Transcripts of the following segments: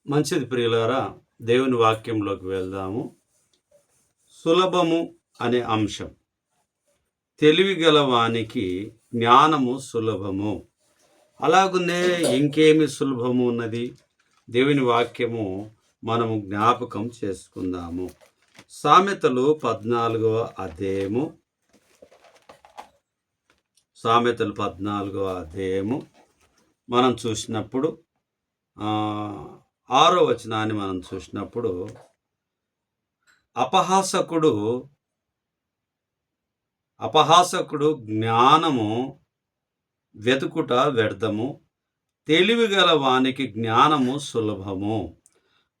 మంచిది ప్రియులారా, దేవుని వాక్యంలోకి వెళ్దాము. సులభము అనే అంశం. తెలివిగల వానికి జ్ఞానము సులభము. అలాగునే ఇంకేమి సులభము ఉన్నది? దేవుని వాక్యము మనము జ్ఞాపకం చేసుకుందాము. సామెతలు 14వ అధ్యాయము మనం చూసినప్పుడు 6వ వచనాన్ని మనం చూసినప్పుడు, అపహాసకుడు జ్ఞానము వెతుకుట వ్యర్థము, తెలివిగల వానికి జ్ఞానము సులభము.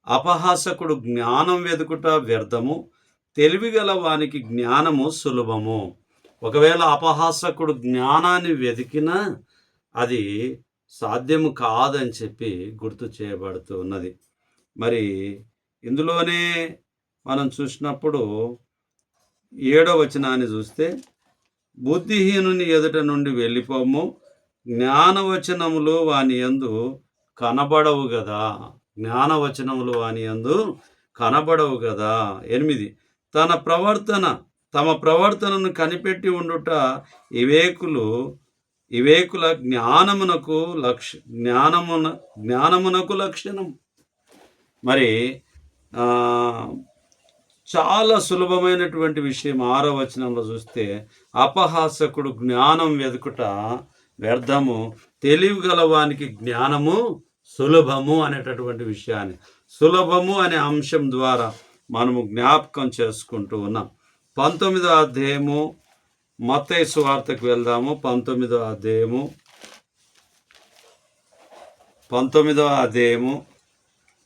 అపహాసకుడు జ్ఞానం వెతుకుట వ్యర్థము, తెలివిగల వానికి జ్ఞానము సులభము. ఒకవేళ అపహాసకుడు జ్ఞానాన్ని వెతికినా అది సాధ్యము కాదని చెప్పి గుర్తు చేయబడుతూ ఉన్నది. మరి ఇందులోనే మనం చూసినప్పుడు 7వ వచనాన్ని చూస్తే, బుద్ధిహీనుని ఎదుట నుండి వెళ్ళిపోము, జ్ఞానవచనములు వాని యందు కనబడవు గదా. జ్ఞానవచనములు వాని యందు కనబడవు గదా. 8, తమ ప్రవర్తనను కనిపెట్టి ఉండుట వివేకుల జ్ఞానమునకు లక్షణం. మరి చాలా సులభమైనటువంటి విషయం 6వ వచనంలో చూస్తే, అపహాసకుడు జ్ఞానం వెతుకుట వ్యర్థము, తెలివిగలవానికి జ్ఞానము సులభము అనేటటువంటి విషయాన్ని, సులభము అనే అంశం ద్వారా మనము జ్ఞాపకం చేసుకుంటూ ఉన్నాం. 19వ అధ్యాయము మత్తయి సువార్తకు వెళ్దాము. 19వ అధ్యాయము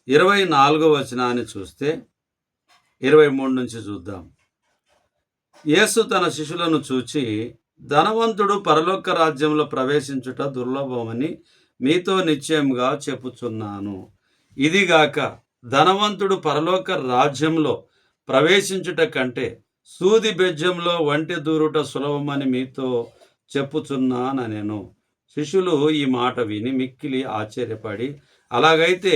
24వ వచనాన్ని చూస్తే 23 నుంచి చూద్దాం. యేసు తన శిష్యులను చూచి, ధనవంతుడు పరలోక రాజ్యంలో ప్రవేశించుట దుర్లభమని మీతో నిశ్చయముగా చెప్పుచున్నాను. ఇదిగాక ధనవంతుడు పరలోక రాజ్యంలో ప్రవేశించుట కంటే సూది బెజ్జంలో వంటి దూరుట సులభమని మీతో చెప్పుచున్నానెను. శిష్యులు ఈ మాట విని మిక్కిలి ఆశ్చర్యపడి, అలాగైతే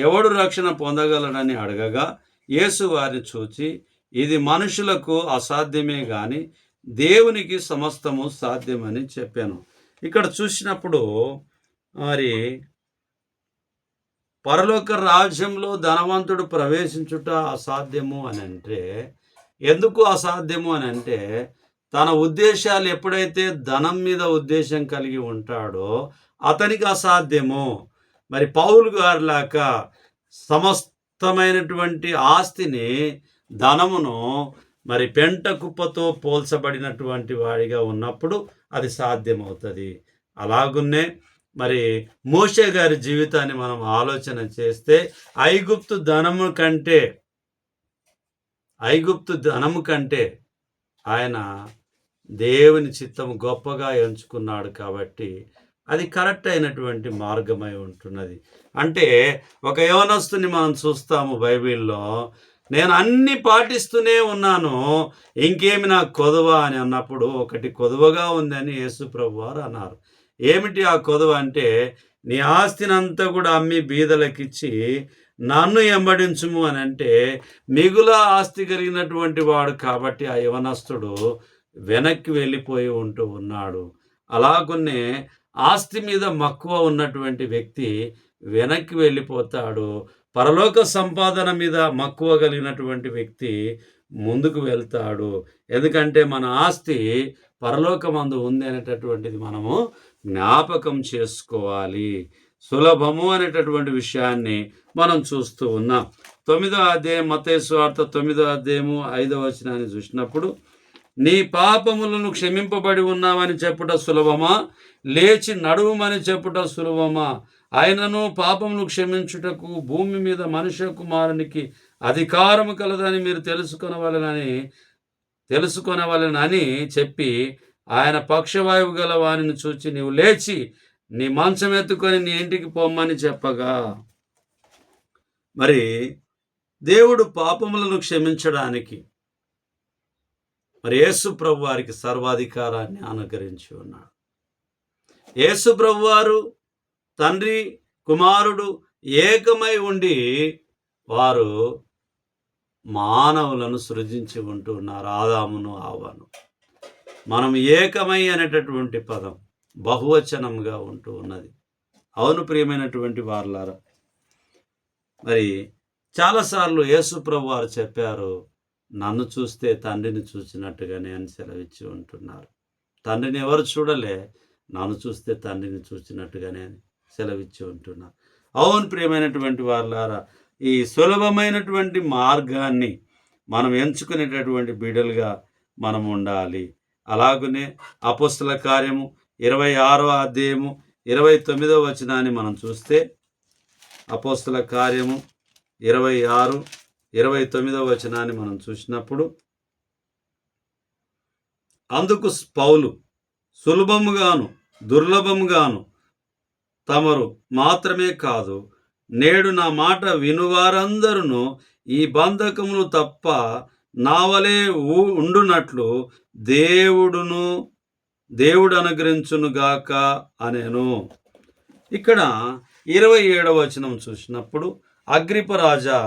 ఎవడు రక్షణ పొందగలడని అడగగా, యేసు వారిని చూచి, ఇది మనుషులకు అసాధ్యమే గాని దేవునికి సమస్తము సాధ్యమని చెప్పాను. ఇక్కడ చూసినప్పుడు మరి పరలోక రాజ్యంలో ధనవంతుడు ప్రవేశించుట అసాధ్యము అని అంటే, ఎందుకు అసాధ్యము అని అంటే, తన ఉద్దేశాలు ఎప్పుడైతే ధనం మీద ఉద్దేశం కలిగి ఉంటాడో అతనికి అసాధ్యము. మరి పౌలు గారిలాగా సమస్తమైనటువంటి ఆస్తిని, ధనమును మరి పెంట కుప్పతో పోల్చబడినటువంటి వాడిగా ఉన్నప్పుడు అది సాధ్యమవుతుంది. అలాగున్నే మరి మోషే గారి జీవితాన్ని మనం ఆలోచన చేస్తే, ఐగుప్తు ధనము కంటే ఆయన దేవుని చిత్తము గొప్పగా ఎంచుకున్నాడు. కాబట్టి అది కరెక్ట్ అయినటువంటి మార్గమై ఉంటున్నది. అంటే ఒక యవనస్తుని మనం చూస్తాము బైబిల్లో, నేను అన్ని పాటిస్తూనే ఉన్నాను, ఇంకేమి నాకు కొదువ అని అన్నప్పుడు, ఒకటి కొదువగా ఉందని యేసు ప్రభు వారు అన్నారు. ఏమిటి ఆ కొదువ అంటే, నీ ఆస్తిని అంతా కూడా అమ్మి బీదలకిచ్చి నన్ను ఎంబడించుము అని అంటే, మిగుల ఆస్తి కలిగినటువంటి వాడు కాబట్టి ఆ యవనస్తుడు వెనక్కి వెళ్ళిపోయి ఉంటూ ఉన్నాడు. అలాగున్నే ఆస్తి మీద మక్కువ ఉన్నటువంటి వ్యక్తి వెనక్కి వెళ్ళిపోతాడు. పరలోక సంపాదన మీద మక్కువ కలిగినటువంటి వ్యక్తి ముందుకు వెళ్తాడు. ఎందుకంటే మన ఆస్తి పరలోకమందు ఉంది అనేటటువంటిది మనము జ్ఞాపకం చేసుకోవాలి. సులభము అనేటటువంటి విషయాన్ని మనం చూస్తూ ఉన్నాం. 9వ అధ్యాయం మత్తయి సువార్త 9వ అధ్యాయము 5వ వచనాన్ని చూసినప్పుడు, నీ పాపములను క్షమింపబడి ఉన్నామని చెప్పుట సులభమా, లేచి నడువుమని చెప్పుట సులభమా? ఆయనను పాపమును క్షమించుటకు భూమి మీద మనుష్య కుమారునికి అధికారము కలదని మీరు తెలుసుకొనవలెనని చెప్పి, ఆయన పక్షవాయువు గల వానిని చూచి, నీవు లేచి నీ మంచం ఎత్తుకొని నీ ఇంటికి పొమ్మని చెప్పగా, మరి దేవుడు పాపములను క్షమించడానికి మరి యేసు ప్రభు వారికి సర్వాధికారాన్ని అనుగ్రహించి ఉన్నాడు. యేసు ప్రభు వారు తండ్రి, కుమారుడు ఏకమై ఉండి వారు మానవులను సృజించి ఉంటూ ఉన్నారు. ఆదామును హవ్వను. మనం ఏకమై అనేటటువంటి పదం బహువచనంగా ఉంటూ ఉన్నది. అవును ప్రియమైనటువంటి వారలారా, మరి చాలాసార్లు యేసు ప్రభువారు చెప్పారు, నన్ను చూస్తే తండ్రిని చూసినట్టుగానే అని సెలవిచ్చి ఉంటున్నారు. తండ్రిని ఎవరు చూడలే, నన్ను చూస్తే తండ్రిని చూసినట్టుగానే అని సెలవిచ్చి ఉంటున్నారు. అవును ప్రియమైనటువంటి వారలారా, ఈ సులభమైనటువంటి మార్గాన్ని మనం ఎంచుకునేటటువంటి బిడ్డలుగా మనం ఉండాలి. అలాగనే అపోస్తల కార్యము 26వ అధ్యాయము 29వ వచనాన్ని మనం చూస్తే, అపోస్తల కార్యము 26, 29వ వచనాన్ని మనం చూసినప్పుడు, అందుకు పౌలు సులభముగాను దుర్లభముగాను తమరు మాత్రమే కాదు, నేడు నా మాట వినువారందరూ ఈ బంధకములు తప్ప నా వలె ఉండునట్లు దేవుడు అనుగ్రహించునుగాక అనెను. ఇక్కడ 27వ వచనం చూసినప్పుడు, అగ్రిప్ప రాజా,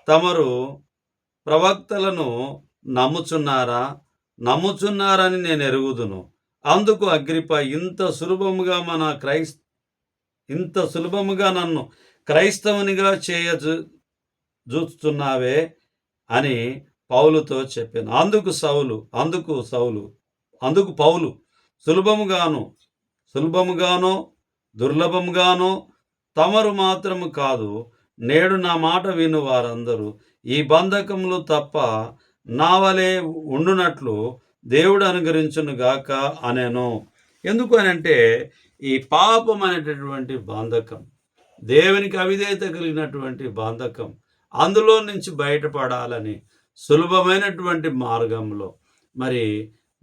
తమరు ప్రవక్తలను నమ్ముచున్నారని నేను ఎరుగుదును. అందుకు అగ్రిప్ప, ఇంత సులభముగా నన్ను క్రైస్తవునిగా చూస్తున్నావే అని పౌలుతో చెప్పాను. అందుకు పౌలు సులభముగానో దుర్లభముగానో తమరు మాత్రము కాదు, నేడు నా మాట విను వారందరూ ఈ బంధకములు తప్ప నా వలె ఉండునట్లు దేవుడు అనుగ్రహించును గాక అనెను. ఎందుకు అనంటే, ఈ పాపం అనేటటువంటి బంధకం, దేవునికి అవిధేయత కలిగినటువంటి బంధకం, అందులో నుంచి బయటపడాలని సులభమైనటువంటి మార్గంలో మరి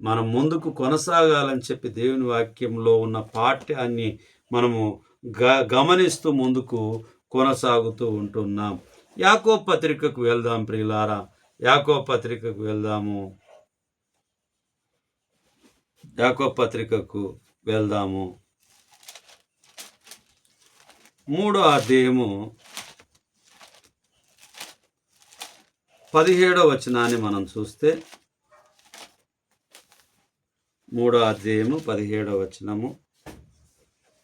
మనం ముందుకు కొనసాగాలని చెప్పి దేవుని వాక్యంలో ఉన్న పాఠ్యాన్ని మనము గమనిస్తూ ముందుకు కొనసాగుతూ ఉంటున్నాం. యాకోబు పత్రికకు వెళ్దాం ప్రియులారా. యాకోబు పత్రికకు వెళ్దాము. 3వ అధ్యాయము 17వ వచనాన్ని మనం చూస్తే, 3వ అధ్యాయము 17వ వచనము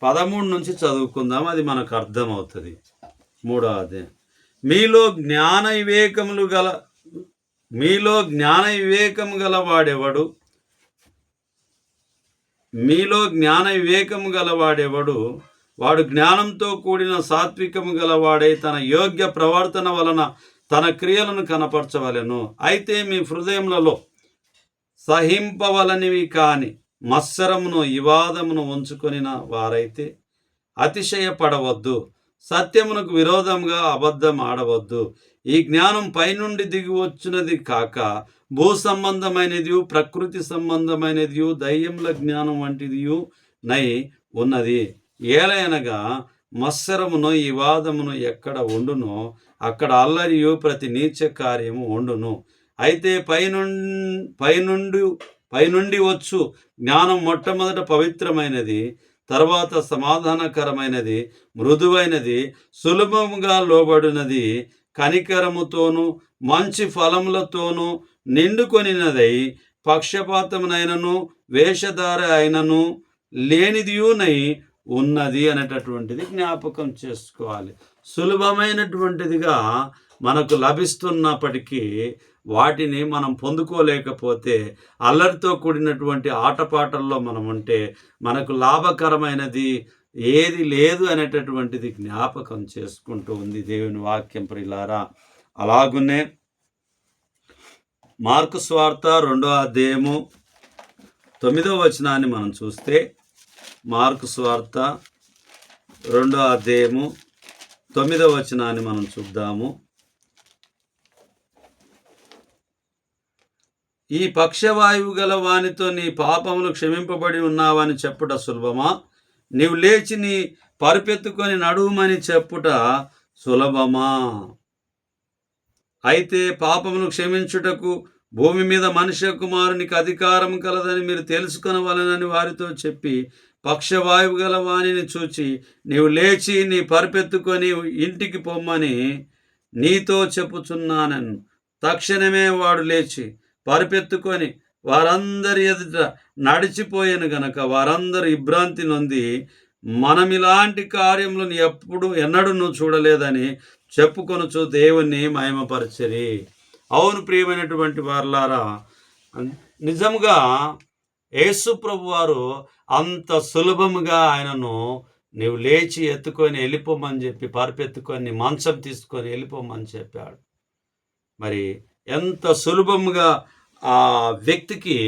13 నుంచి చదువుకుందాం, అది మనకు అర్థమవుతుంది. 3వ అధ్యాయం, మీలో జ్ఞాన వివేకము గలవాడెవడు? వాడు జ్ఞానంతో కూడిన సాత్వికము గలవాడై తన యోగ్య ప్రవర్తన వలన తన క్రియలను కనపరచవలెను. అయితే మీ హృదయములలో సహింపవలనివి కాని మత్సరమును వివాదమును ఉంచుకొనిన వారైతే అతిశయపడవద్దు. సత్యమునకు విరోధంగా అబద్ధం ఆడవద్దు. ఈ జ్ఞానం పైనుండి దిగి వచ్చినది కాక భూ సంబంధమైనదియు ప్రకృతి సంబంధమైనదియు దయ్యముల జ్ఞానం వంటిదియు నై ఉన్నది. ఏలయనగా మత్సరమును వివాదమును ఎక్కడ ఉండునో అక్కడ అల్లరియు ప్రతి నీచ కార్యము ఉండును. అయితే పైనుండి వచ్చు జ్ఞానం మొట్టమొదట పవిత్రమైనది, తర్వాత సమాధానకరమైనది, మృదువైనది, సులభముగా లోబడినది, కనికరముతోనూ మంచి ఫలములతోనూ నిండుకొనినదై పక్షపాతమునైనను వేషధార అయినను లేనిదియునై ఉన్నది అనేటటువంటిది జ్ఞాపకం చేసుకోవాలి. సులభమైనటువంటిదిగా మనకు లభిస్తున్నప్పటికీ వాటిని మనం పొందుకోలేకపోతే, అల్లరితో కూడినటువంటి ఆటపాటల్లో మనం ఉంటే మనకు లాభకరమైనది ఏది లేదు అనేటటువంటిది జ్ఞాపకం చేసుకుంటూ ఉంది దేవుని వాక్యం ప్రియులారా. అలాగునే మార్కు సువార్త 2వ అధ్యాయము 9వ వచనాన్ని మనం చూస్తే, మార్కు సువార్త 2వ అధ్యాయము 9వ వచనాన్ని మనం చూద్దాము. ఈ పక్షవాయువు గల వానితో నీ పాపములు క్షమింపబడి ఉన్నావని చెప్పుట సులభమా? నీవు లేచి నీ పరుపెత్తుకొని నడువుమని చెప్పుట సులభమా? అయితే పాపమును క్షమించుటకు భూమి మీద మనుష్య కుమారునికి అధికారం కలదని మీరు తెలుసుకొనవలెనని వారితో చెప్పి పక్షవాయువు గల వానిని చూచి నీవు లేచి నీ పరుపెత్తుకొని ఇంటికి పొమ్మని నీతో చెప్పుచున్నానను. తక్షణమే వాడు లేచి పరుపెత్తుకొని వారందరి ఎదుట నడిచిపోయాను గనక వారందరూ విభ్రాంతి నొంది మనమిలాంటి కార్యములను ఎన్నడూ చూడలేదని చెప్పుకొనుచు దేవుణ్ణి మహిమపరచరి. అవును ప్రియమైనటువంటి వారలారా, నిజంగా యేసు ప్రభు వారు అంత సులభముగా ఆయనను నీవు లేచి ఎత్తుకొని వెళ్ళిపోమని చెప్పి పరుపెత్తుకొని మంచం తీసుకొని వెళ్ళిపోమని చెప్పాడు. మరి ఎంత సులభముగా ఆ వ్యక్తికి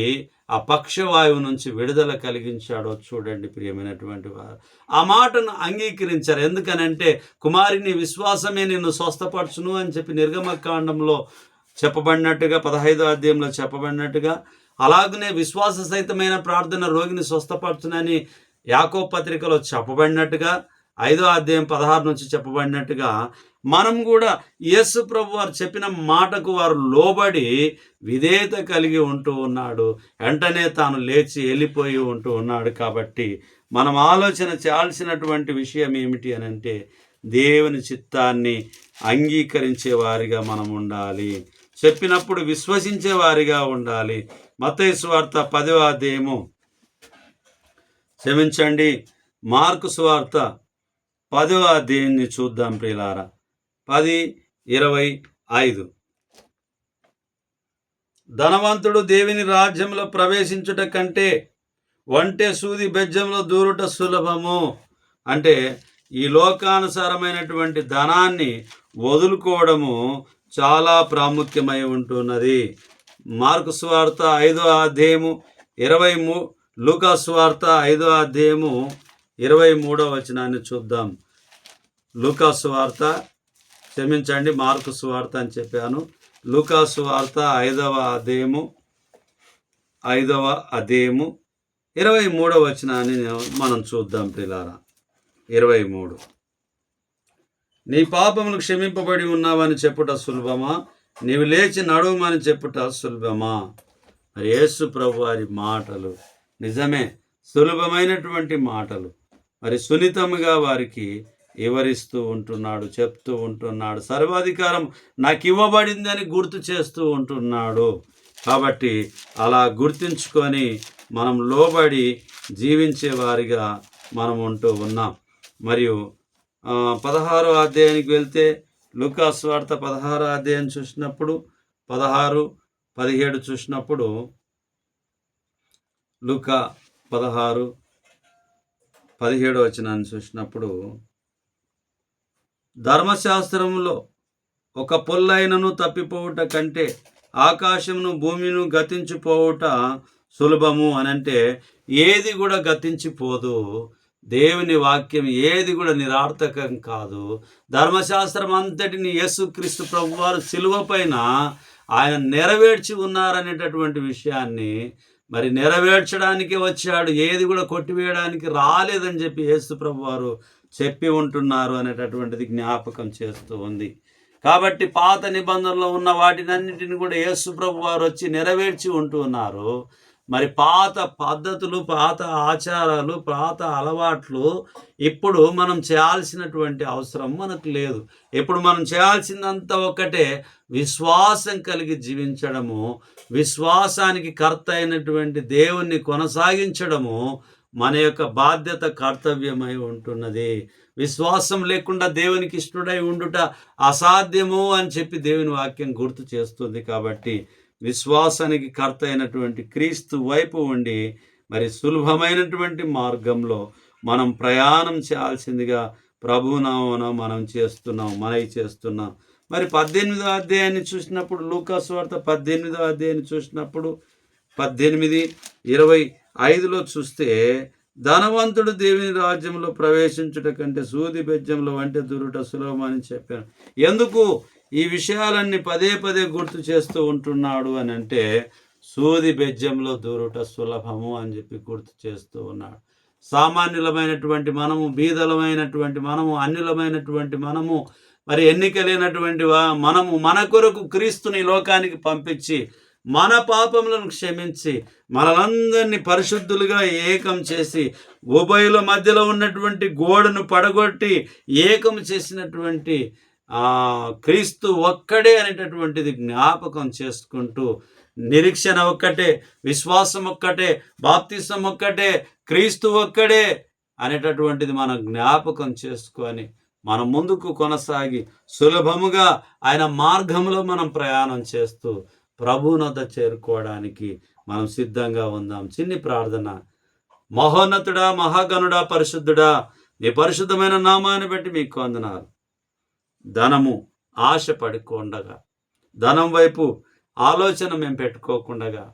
ఆ పక్షవాయువు నుంచి విడుదల కలిగించాడో చూడండి ప్రియమైనటువంటి వారు. ఆ మాటను అంగీకరించారు. ఎందుకనంటే కుమారిని విశ్వాసమే నిన్ను స్వస్థపరచును అని చెప్పి నిర్గమకాండంలో చెప్పబడినట్టుగా 15వ అధ్యాయంలో చెప్పబడినట్టుగా, అలాగనే విశ్వాస సహితమైన ప్రార్థన రోగిని స్వస్థపరచునని యాకోబు పత్రికలో చెప్పబడినట్టుగా 5వ అధ్యాయం 16 నుంచి చెప్పబడినట్టుగా మనం కూడా యేసు ప్రభు వారు చెప్పిన మాటకు వారు లోబడి విధేయత కలిగి ఉంటూ ఉన్నాడు. వెంటనే తాను లేచి వెళ్ళిపోయి ఉంటూ ఉన్నాడు. కాబట్టి మనం ఆలోచన చేయాల్సినటువంటి విషయం ఏమిటి అని అంటే, దేవుని చిత్తాన్ని అంగీకరించే వారిగా మనం ఉండాలి. చెప్పినప్పుడు విశ్వసించే వారిగా ఉండాలి. మత్తయి సువార్త 10వ అధ్యాయము మార్కు సువార్త 10వ అధ్యాయాన్ని చూద్దాం ప్రియులారా. 10:25 ధనవంతుడు దేవుని రాజ్యంలో ప్రవేశించుట కంటే ఒంటె సూది బెజ్జంలో దూరుట సులభము. అంటే ఈ లోకానుసారమైనటువంటి ధనాన్ని వదులుకోవడము చాలా ప్రాముఖ్యమై ఉంటున్నది. మార్కు సువార్త 5వ అధ్యాయము 23, లూకా సువార్త 5వ అధ్యాయము 23వ వచనాన్ని చూద్దాం. లూకా సువార్త మార్కు సువార్త అని చెప్పాను. లూకా సువార్త 5వ అధ్యాయము 23వ వచనాన్ని మనం చూద్దాం ప్రియులారా. 23 నీ పాపములు క్షమింపబడి ఉన్నావని చెప్పుట సులభమా, నీవు లేచి నడుమని చెప్పుట సులభమా. మరి యేసు ప్రభు వారి మాటలు నిజమే సులభమైనటువంటి మాటలు. మరి సున్నితముగా వారికి వివరిస్తూ ఉంటున్నాడు, చెప్తూ ఉంటున్నాడు. సర్వాధికారం నాకు ఇవ్వబడిందని గుర్తు చేస్తూ ఉంటున్నాడు. కాబట్టి అలా గుర్తించుకొని మనం లోబడి జీవించే వారిగా మనం ఉంటూ ఉన్నాం. మరియు 16వ అధ్యాయానికి వెళ్తే లూకా సువార్త 16వ అధ్యాయం చూసినప్పుడు 16-17 చూసినప్పుడు లూకా 16:17 వచనాన్ని చూసినప్పుడు ధర్మశాస్త్రములో ఒక పొల్లైనను తప్పిపోవుట కంటే ఆకాశమును భూమిను గతించిపోవుట సులభము అని అంటే ఏది కూడా గతించిపోదు. దేవుని వాక్యం ఏది కూడా నిరర్థకం కాదు. ధర్మశాస్త్రం అంతటిని యేసుక్రీస్తు ప్రభువారు శిలువ పైన ఆయన నెరవేర్చి ఉన్నారనేటటువంటి విషయాన్ని మరి నెరవేర్చడానికి వచ్చాడు, ఏది కూడా కొట్టివేయడానికి రాలేదని చెప్పి యేసు ప్రభువారు చెప్పి ఉంటున్నారు అనేటటువంటిది జ్ఞాపకం చేస్తూ ఉంది. కాబట్టి పాత నిబంధనలో ఉన్న వాటినన్నిటిని కూడా యేసు ప్రభువారు వచ్చి నెరవేర్చి ఉంటూ ఉన్నారు. మరి పాత పద్ధతులు, పాత ఆచారాలు, పాత అలవాట్లు ఇప్పుడు మనం చేయాల్సినటువంటి అవసరం మనకు లేదు. ఇప్పుడు మనం చేయాల్సిందంతా ఒక్కటే, విశ్వాసం కలిగి జీవించడము, విశ్వాసానికి కర్త అయినటువంటి దేవుణ్ణి కొనసాగించడము మన యొక్క బాధ్యత, కర్తవ్యమై ఉంటున్నది. విశ్వాసం లేకుండా దేవునికి ఇష్టడై ఉండుట అసాధ్యము అని చెప్పి దేవుని వాక్యం గుర్తు చేస్తుంది. కాబట్టి విశ్వాసానికి కర్త అయినటువంటి క్రీస్తు వైపు ఉండి మరి సులభమైనటువంటి మార్గంలో మనం ప్రయాణం చేయాల్సిందిగా ప్రభునామమున మనవి చేస్తున్నాం. మరి 18వ అధ్యాయాన్ని చూసినప్పుడు లూకా సువార్త 18వ అధ్యాయాన్ని చూసినప్పుడు 18:25లో చూస్తే ధనవంతుడు దేవుని రాజ్యంలో ప్రవేశించుట కంటే సూది బెజ్జంలో వంటి దూరుట సులభమని చెప్పాను. ఎందుకు ఈ విషయాలన్నీ పదే గుర్తు చేస్తూ ఉంటున్నాడు అని అంటే, సూది బెజ్జంలో దూరుట సులభము అని చెప్పి గుర్తు చేస్తూ ఉన్నాడు. సామాన్యులమైనటువంటి మనము, బీదలమైనటువంటి మనము, అన్యులమైనటువంటి మనము, మరి ఎన్నికలేనటువంటి మనము మన కొరకు క్రీస్తుని లోకానికి పంపించి మన పాపములను క్షమించి మనలందరినీ పరిశుద్ధులుగా ఏకం చేసి ఉభయుల మధ్యలో ఉన్నటువంటి గోడను పడగొట్టి ఏకం చేసినటువంటి క్రీస్తు ఒక్కడే అనేటటువంటిది జ్ఞాపకం చేసుకుంటూ, నిరీక్షణ ఒక్కటే, విశ్వాసం ఒక్కటే, బాప్తిసం ఒక్కటే, క్రీస్తు ఒక్కడే అనేటటువంటిది మనం జ్ఞాపకం చేసుకొని మనం ముందుకు కొనసాగి సులభముగా ఆయన మార్గంలో మనం ప్రయాణం చేస్తూ ప్రభువునొద్ద చేరుకోవడానికి మనం సిద్ధంగా ఉందాం. చిన్ని ప్రార్థన. మహోన్నతుడా, మహాగణుడా, పరిశుద్ధుడా, నీ పరిశుద్ధమైన నామాన్ని బట్టి మీకు వందనాలు. ధనము ఆశ పడుకోండగా, ధనం వైపు ఆలోచన మేము పెట్టుకోకుండగా,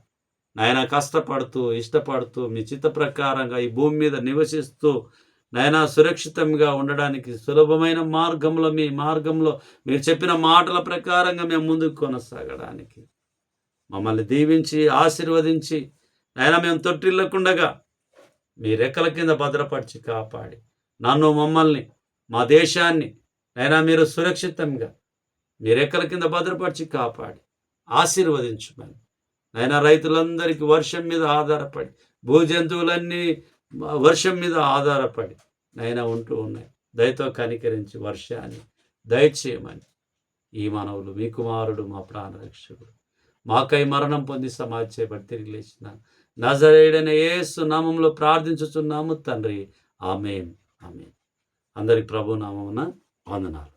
నాయన కష్టపడుతూ ఇష్టపడుతూ మీ చిత్త ప్రకారంగా ఈ భూమి మీద నివసిస్తూ నాయన సురక్షితంగా ఉండడానికి సులభమైన మార్గంలో, మీ మార్గంలో మీరు చెప్పిన మాటల ప్రకారంగా మేము ముందుకు కొనసాగడానికి మమ్మల్ని దీవించి ఆశీర్వదించి నాయన మేము తొట్టిల్లకుండగా మీ రెక్కల కింద భద్రపరిచి కాపాడి నన్ను, మమ్మల్ని, మా దేశాన్ని అయినా మీరు సురక్షితంగా మీ రెక్కల కింద భద్రపరిచి కాపాడి ఆశీర్వదించమని అయినా రైతులందరికీ వర్షం మీద ఆధారపడి, భూజంతువులన్నీ వర్షం మీద ఆధారపడి నైనా ఉంటూ ఉన్నాయి. దయతో కనికరించి వర్షాన్ని దయచేయమని ఈ మనవులు మీ కుమారుడు, మా ప్రాణరక్షకుడు, మాకై మరణం పొంది సమాధి చేయబడి తిరిగి లేచిన నజరేయుడైన యేసు నామములో ప్రార్థించుచున్నాము తండ్రి. ఆమేన్, ఆమేన్. అందరికి ప్రభు నామమున వందనాలు.